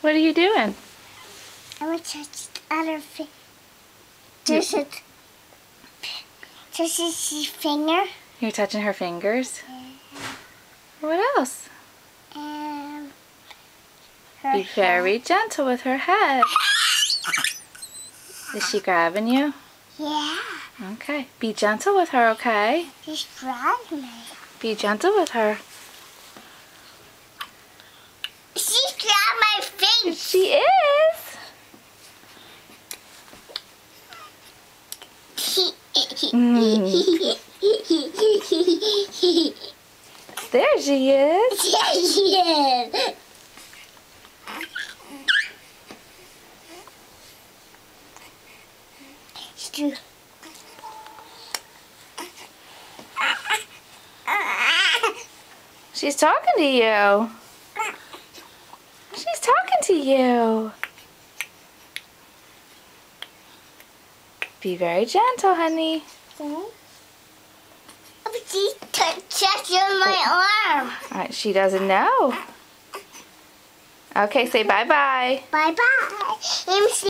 What are you doing? I want to touch the other finger. There's a finger. You're touching her fingers? Yeah. What else? Her Be very gentle with her head. Is she grabbing you? Yeah. Okay. Be gentle with her, okay? She's grabbing me. Be gentle with her. She's grabbed my face. She is. There she is. Yeah, she is. She's talking to you. She's talking to you. Be very gentle, honey. She's touching my arm. Alright, she doesn't know. Okay, say bye-bye. Bye-bye.